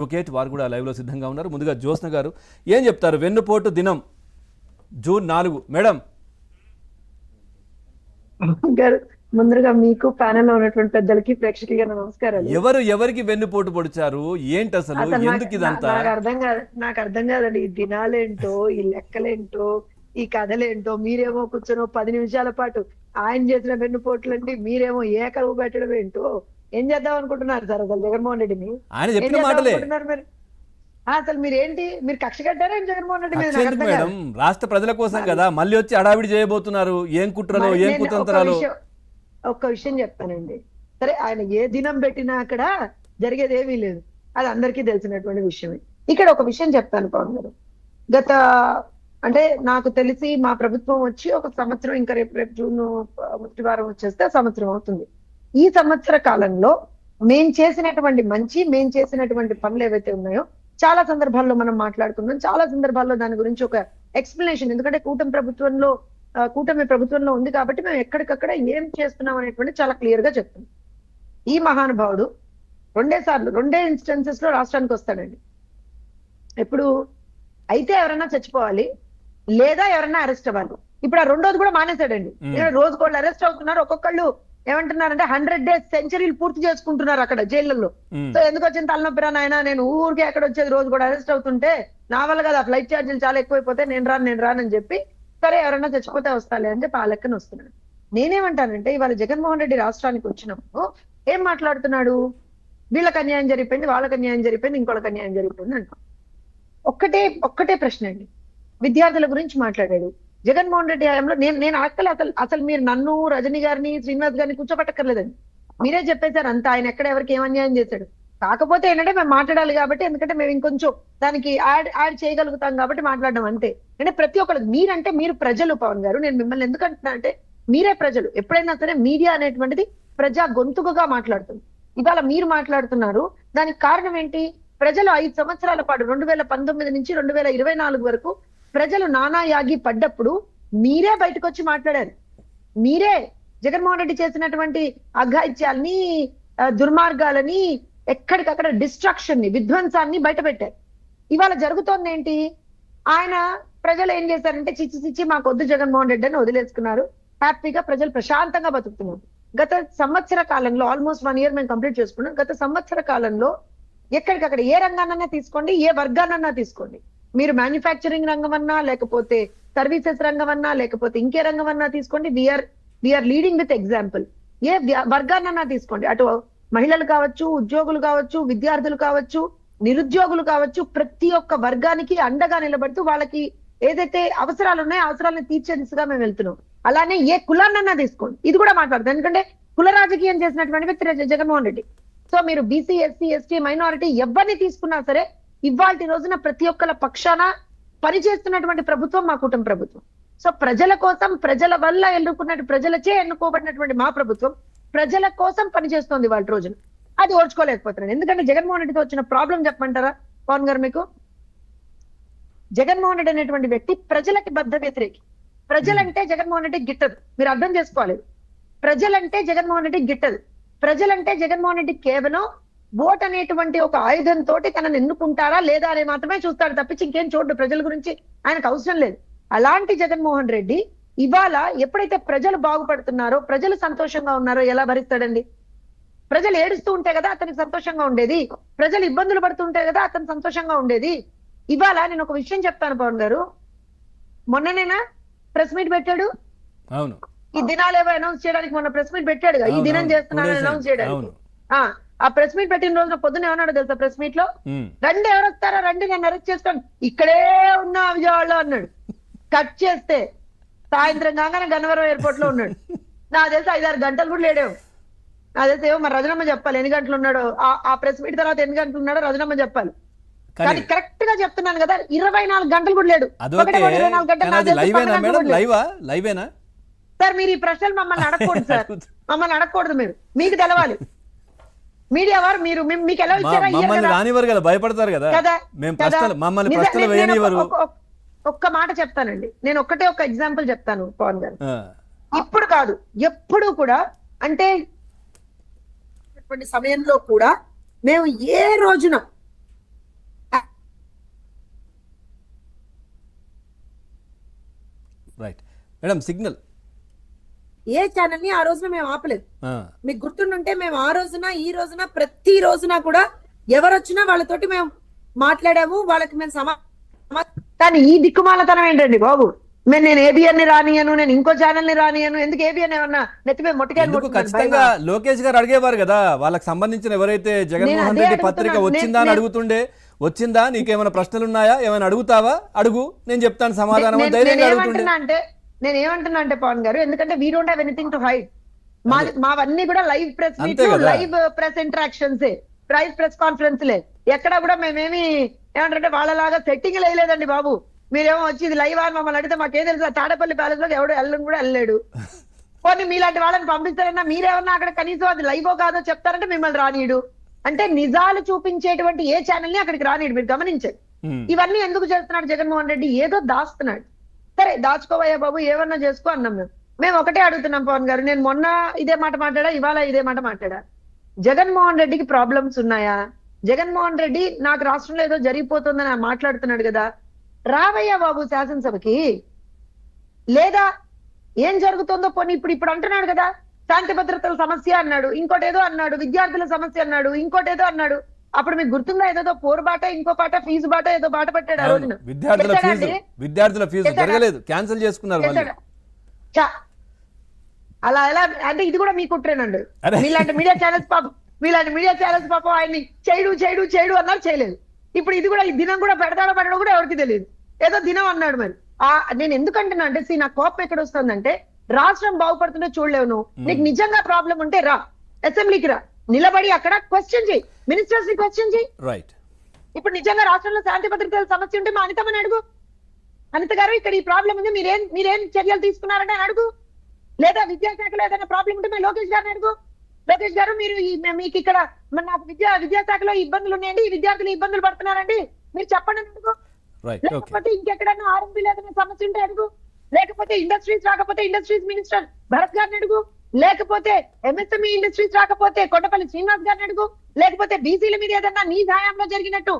Advocate వారు కూడా లైవ్లో సిద్ధంగా ఉన్నారు. ముందుగా జ్యోత్స్న గారు ఏం చెప్తారు? వెన్నుపోటు దినం జూన్ 4 మేడం. ముందుగా మీకు ప్యానెల్ లో ఉన్నటువంటి పెద్దలకి ప్రేక్షకులకి నమస్కారాలు. ఎవరికి వెన్నుపోటు పొడిచారు? ఏంటి అసలు? ఎందుకు ఇదంతా? నాకు అర్థం కాదండి. ఈ దినాలేంటో, ఈ లెక్కలేంటో, ఈ కథలేంటో. మీరేమో కూర్చొని 10 నిమిషాల పాటు ఆయన చేసిన వెన్నుపోట్లండి, మీరేమో ఏకరువు పెట్టడం ఏంటో. ఏం చేద్దాం అనుకుంటున్నారు సార్ అసలు జగన్మోహన్ రెడ్డిని? ఆయన చెప్పిన మాటలే. అసలు మీరేంటి, మీరు కక్ష కట్టారా జగన్మోహన్ రెడ్డి మీద? మేడం, రాష్ట్ర ప్రజల కోసం కదా మళ్ళీ వచ్చి అడావిడి చేయబోతున్నారు. ఏం కుట్రలో, ఏం కుతంత్రాలు? ఒక్క విషయం చెప్తానండి. సరే, ఆయన ఏ దినం పెట్టినా అక్కడ జరిగేది ఏమీ లేదు, అది అందరికీ తెలిసినటువంటి విషయమే. ఇక్కడ ఒక విషయం చెప్తాను పవన్ గారు. గత అంటే నాకు తెలిసి మా ప్రభుత్వం వచ్చి ఒక సంవత్సరం, ఇంకా రేపు జూన్ మొదటి వారం వచ్చేస్తే సంవత్సరం అవుతుంది. ఈ సంవత్సర కాలంలో మేం చేసినటువంటి పనులు ఏవైతే ఉన్నాయో చాలా సందర్భాల్లో మనం మాట్లాడుకున్నాం. చాలా సందర్భాల్లో దాని గురించి ఒక ఎక్స్ప్లెనేషన్, ఎందుకంటే కూటమి ప్రభుత్వంలో ఉంది కాబట్టి మేము ఎక్కడికక్కడ ఏం చేస్తున్నాం అనేటువంటి చాలా క్లియర్ గా చెప్తున్నాం. ఈ మహానుభావుడు రెండే ఇన్స్టెన్సెస్ లో రాష్ట్రానికి వస్తాడండి. ఎప్పుడు అయితే ఎవరైనా చచ్చిపోవాలి, లేదా ఎవరైనా అరెస్ట్ అవ్వాలి. ఇప్పుడు ఆ రెండోది కూడా మానేశాడండి. రోజుకోళ్ళు అరెస్ట్ అవుతున్నారు. ఒక్కొక్కళ్ళు ఏమంటున్నారంటే 100 days సెంచరీలు పూర్తి చేసుకుంటున్నారు అక్కడ జైళ్లలో. సో ఎందుకు వచ్చిన తలనొప్పిరా నాయన, నేను ఊరికే ఎక్కడ వచ్చేది, రోజు కూడా అరెస్ట్ అవుతుంటే నా వల్ల కదా, ఫ్లైట్ ఛార్జీలు చాలా ఎక్కువైపోతే నేను రానని చెప్పి, సరే ఎవరైనా చచ్చిపోతే వస్తాలే అని చెప్పి ఆ లెక్కన వస్తున్నాడు. నేనేమంటానంటే, ఇవాళ జగన్మోహన్ రెడ్డి రాష్ట్రానికి వచ్చినప్పుడు ఏం మాట్లాడుతున్నాడు? వీళ్ళకి అన్యాయం జరిగిపోయింది, వాళ్ళకి అన్యాయం జరిగిపోయింది, ఇంకోళ్ళకి అన్యాయం జరిగిపోయింది అంట. ఒక్కటే ప్రశ్న అండి. విద్యార్థుల గురించి మాట్లాడాడు. జగన్మోహన్ రెడ్డి హయాంలో నేను అసలు మీరు నన్ను, రజనీ గారిని, శ్రీనివాస్ గారిని కూర్చోబెట్టక్కర్లేదండి. మీరే చెప్పేశారు అంతా, ఆయన ఎక్కడ ఎవరికి ఏం అన్యాయం చేశాడు. కాకపోతే ఏంటంటే మేము మాట్లాడాలి కాబట్టి, ఎందుకంటే మేము ఇంకొంచెం దానికి యాడ్ చేయగలుగుతాం కాబట్టి మాట్లాడడం అంతే. అంటే ప్రతి ఒక్కరు, మీరంటే మీరు ప్రజలు పవన్ గారు. నేను మిమ్మల్ని ఎందుకు అంటున్నా అంటే, మీరే ప్రజలు. ఎప్పుడైనా సరే మీడియా అనేటువంటిది ప్రజా గొంతుకగా మాట్లాడుతుంది. ఇవాళ మీరు మాట్లాడుతున్నారు. దానికి కారణం ఏంటి? ప్రజలు 5 సంవత్సరాల పాటు 2019 నుంచి 2024 వరకు ప్రజలు నానా యాగి పడ్డప్పుడు మీరే బయటకు వచ్చి మాట్లాడారు. మీరే జగన్మోహన్ రెడ్డి చేసినటువంటి అఘాయిత్యాల్ని, దుర్మార్గాలని, ఎక్కడికక్కడ డిస్ట్రక్షన్ ని, విధ్వంసాన్ని బయట పెట్టారు. ఇవాళ జరుగుతోంది ఏంటి? ఆయన ప్రజలు ఏం చేశారంటే, చిచ్చి మాకొద్దు జగన్మోహన్ రెడ్డి అని వదిలేసుకున్నారు. హ్యాపీగా ప్రజలు ప్రశాంతంగా బతుకుతున్నారు. గత సంవత్సర కాలంలో ఆల్మోస్ట్ 1 year మేము కంప్లీట్ చేసుకున్నాం. గత సంవత్సర కాలంలో ఎక్కడికక్కడ ఏ రంగానన్నా తీసుకోండి, ఏ వర్గానన్నా తీసుకోండి, మీరు మ్యానుఫ్యాక్చరింగ్ రంగం అన్నా, లేకపోతే సర్వీసెస్ రంగం అన్నా, లేకపోతే ఇంకే రంగం అన్నా తీసుకోండి, వీఆర్ లీడింగ్ విత్ ఎగ్జాంపుల్. ఏ వర్గాన్నన్నా తీసుకోండి, అటు మహిళలు కావచ్చు, ఉద్యోగులు కావచ్చు, విద్యార్థులు కావచ్చు, నిరుద్యోగులు కావచ్చు, ప్రతి ఒక్క వర్గానికి అండగా నిలబడుతూ వాళ్ళకి ఏదైతే అవసరాలు ఉన్నాయో అవసరాలను తీర్చే దిశగా మేము వెళ్తున్నాం. అలానే ఏ కులాన్నన్నా తీసుకోండి, ఇది కూడా మాట్లాడతాం. ఎందుకంటే కుల రాజకీయం చేసినటువంటి వ్యక్తి జగన్మోహన్ రెడ్డి. సో మీరు బీసీ, ఎస్సీ, ఎస్టీ, మైనారిటీ ఎవరిని తీసుకున్నా సరే ఇవాళ రోజున ప్రతి ఒక్కళ్ళ పక్షాన పనిచేస్తున్నటువంటి ప్రభుత్వం మా కూటమి ప్రభుత్వం. సో ప్రజల కోసం, ప్రజల వల్ల ప్రజలచే ఎన్నుకోబడినటువంటి మా ప్రభుత్వం ప్రజల కోసం పనిచేస్తోంది వాళ్ళ రోజున. అది ఓర్చుకోలేకపోతున్నాను. ఎందుకంటే జగన్మోహన్ రెడ్డితో వచ్చిన ప్రాబ్లం చెప్పమంటారా పవన్ గారు మీకు? జగన్మోహన్ రెడ్డి అనేటువంటి వ్యక్తి ప్రజలకి బద్ధ వ్యతిరేకి. ప్రజలంటే జగన్మోహన్ రెడ్డి గిట్టదు. మీరు అర్థం చేసుకోవాలి. ప్రజలంటే జగన్మోహన్ రెడ్డి గిట్టదు. ప్రజలంటే జగన్మోహన్ రెడ్డి కేవలం ఓట్ అనేటువంటి ఒక ఆయుధంతో తనను ఎన్నుకుంటారా లేదా అని మాత్రమే చూస్తాడు తప్పించి ఇంకేం చూడడు. ప్రజల గురించి ఆయనకు అవసరం లేదు. అలాంటి జగన్మోహన్ రెడ్డి ఇవాళ ఎప్పుడైతే ప్రజలు బాగుపడుతున్నారో, ప్రజలు సంతోషంగా ఉన్నారో ఎలా భరిస్తాడండి? ప్రజలు ఏడుస్తూ ఉంటే కదా అతనికి సంతోషంగా ఉండేది. ప్రజలు ఇబ్బందులు పడుతుంటే కదా అతను సంతోషంగా ఉండేది. ఇవాళ నేను ఒక విషయం చెప్తాను పవన్ గారు. మొన్ననేనా ప్రెస్ మీట్ పెట్టాడు? అవును, ఈ దినాలు ఏవో అనౌన్స్ చేయడానికి మొన్న ప్రెస్ మీట్ పెట్టాడు. ఈ దినం చేస్తున్నాను అనౌన్స్ చేయడానికి. ఆ ప్రెస్ మీట్ పెట్టిన రోజున పొద్దున్న ఏమన్నాడు తెలుసా? ప్రెస్ మీట్ లో, రండి ఎవరు వస్తారా రండి, నేను అరెస్ట్ చేస్తాను, ఇక్కడే ఉన్నా విజయవాడలో అన్నాడు. కట్ చేస్తే సాయంత్రం కాగానే గన్నవరం ఎయిర్పోర్ట్ లో ఉన్నాడు. నాకు తెలిసి 5-6 గంటలు కూడా లేడేమో. నాకు తెలిసి ఏమో మరి రజనమ్మ చెప్పాలి ఎన్ని గంటలు ఉన్నాడో. ఆ ప్రెస్ మీట్ తర్వాత ఎన్ని గంటలు ఉన్నాడో రజనమ్మ చెప్పాలి. కానీ కరెక్ట్ గా చెప్తున్నాను కదా, 24 గంటలు కూడా లేడు. 24 గంటలు. సార్ మీరు ఈ ప్రశ్నలు మమ్మల్ని అడగకూడదు సార్, మమ్మల్ని అడగకూడదు. మీకు తెలవాలి. మీడియా వారు మీకు ఎలా ఇచ్చారా? రానివారు కదా, భయపడతారు కదా. ఒక్క మాట చెప్తానండి. నేను ఒక ఎగ్జాంపుల్ చెప్తాను పవన్ గారు. ఇప్పుడు కాదు, ఎప్పుడు కూడా, అంటే సమయంలో కూడా మేము ఏ రోజున రైట్ మేడం సిగ్నల్. ఏ ఛానల్ ని ఆ రోజున మేము ఆపలేదు. మీకు గుర్తుండుంటే మేము ఆ రోజున ఈ రోజున ప్రతి రోజున కూడా ఎవరు వచ్చినా వాళ్ళతోటి మేము మాట్లాడాము, వాళ్ళకి మేము కానీ ఈ దిక్కుమాలతనం ఏంటండి బాబు? నేను ఏబిఎన్ ని రానియను, నేను ఇంకో ఛానల్ ని రానియను. ఎందుకు ఏబిఎన్ ఏమన్నా నెత్తిమే ఎందుకు ఖచ్చితంగా లోకేష్ గారు అడిగేవారు కదా, వాళ్ళకి సంబంధించిన ఎవరైతే జగన్మోహన్ రెడ్డి పత్రిక వచ్చిందా అని అడుగుతుండే, వచ్చిందా నీకేమైనా ప్రశ్నలు ఉన్నాయా, ఏమైనా అడుగుతావా, అడుగు నేను చెప్తాను సమాధానం ధైర్యంగా అడుగుతుండే. అంటే నేను ఏమంటున్నా అంటే పవన్ గారు, ఎందుకంటే we don't have anything to hide. మావన్నీ కూడా live press meet, live press interactions, press conference లే. ఎక్కడ కూడా మేమేమి ఏమంటారంటే వాళ్ళలాగా సెట్టింగ్ వేయలేదండి బాబు. మీరేమో వచ్చి ఇది లైవ్ అని మమ్మల్ని అడిగితే మాకేం తెలుసు? తాడేపల్లి ప్యాలెస్ లో ఎవడు వెళ్ళడం కూడా వెళ్ళలేడు. పోనీ మీలాంటి వాళ్ళని పంపిస్తారన్నా మీరేమన్నా అక్కడ కనీసం అది లైవో కాదో చెప్తారంటే మిమ్మల్ని రానీయుడు. అంటే నిజాలు చూపించేటువంటి ఏ ఛానల్ ని అక్కడికి రానీయుడు. మీరు గమనించండి. ఇవన్నీ ఎందుకు చేస్తున్నాడు జగన్మోహన్ రెడ్డి? ఏదో దాస్తున్నాడు. సరే దాచుకోవయ్యా బాబు, ఏమన్నా చేసుకో అన్నాం మేము ఒకటే అడుగుతున్నాం పవన్ గారు. నేను మొన్న ఇదే మాట మాట్లాడా, ఇవాళ ఇదే మాట మాట్లాడా. జగన్మోహన్ రెడ్డికి ప్రాబ్లమ్స్ ఉన్నాయా? జగన్మోహన్ రెడ్డి నాకు రాష్ట్రంలో ఏదో జరిగిపోతుందని మాట్లాడుతున్నాడు కదా, రావయ్యా బాబు శాసనసభకి. లేదా ఏం జరుగుతుందో పోనీ ఇప్పుడు అంటున్నాడు కదా, శాంతి భద్రతల సమస్య అన్నాడు, ఇంకోటి ఏదో అన్నాడు, విద్యార్థుల సమస్య అన్నాడు, ఇంకోటి ఏదో అన్నాడు. అప్పుడు మీకు గుర్తుందా, ఏదో పోరు బాట, ఇంకో పాట ఫీజు బాట, ఏదో బాట పెట్టాడు ఆ రోజున. విద్యార్థుల ఫీజు జరగలేదు, క్యాన్సిల్ చేసుకున్నారు. అలా ఎలా అంటే ఇది కూడా మీ కుట్రేనండి. మీలాంటి మీడియా ఛానల్స్ పాపం ఆయన్ని చేయడు అన్నారు, చేయలేదు. ఇప్పుడు ఇది కూడా, ఈ దినం కూడా పెడతాడో పెట్టడో కూడా ఎవరికి తెలియదు. ఏదో దినం అన్నాడు. మరి నేను ఎందుకంటున్నా అంటే నా కోపం ఎక్కడ వస్తుందంటే, రాష్ట్రం బాగుపడుతుందో చూడలేవు నువ్వు. నీకు నిజంగా ప్రాబ్లం ఉంటే రా, అసెంబ్లీకి రా, నిలబడి అక్కడ క్వశ్చన్ చేయి, మినిస్టర్స్ ని క్వశ్చన్ చేయి. రైట్. ఇప్పుడు నిజంగా రాష్ట్రంలో శాంతి భద్రతల సమస్య ఉంటే మా అనితమని అడుగు. అనిత గారు ఇక్కడ ఈ ప్రాబ్లం ఉంది, మీరేం చర్యలు తీసుకున్నారంటే అని అడుగు. లేదా విద్యాశాఖలో ఏదైనా ప్రాబ్లం ఉంటే మేము లోకేష్ గారిని అడుగు. లోకేష్ గారు మీరు మీకు ఇక్కడ నాకు విద్యాశాఖలో ఇబ్బందులు ఉన్నాయండి, ఈ విద్యార్థులు ఇబ్బందులు పడుతున్నారండి, మీరు చెప్పండి అని అడుగు. లేకపోతే ఇంకెక్కడన్నా ఆర్ఎంపీ ఏదైనా సమస్య ఉంటే అడుగు. లేకపోతే ఇండస్ట్రీస్ రాకపోతే ఇండస్ట్రీస్ మినిస్టర్ భరత్ గారిని అడుగు. లేకపోతే ఎంఎస్ఎంఈ ఇండస్ట్రీస్ రాకపోతే కొండపల్లి శ్రీనివాస్ గారిని అడుగు. లేకపోతే బీసీల మీద ఏదన్నా నీ హయాంలో జరిగినట్టు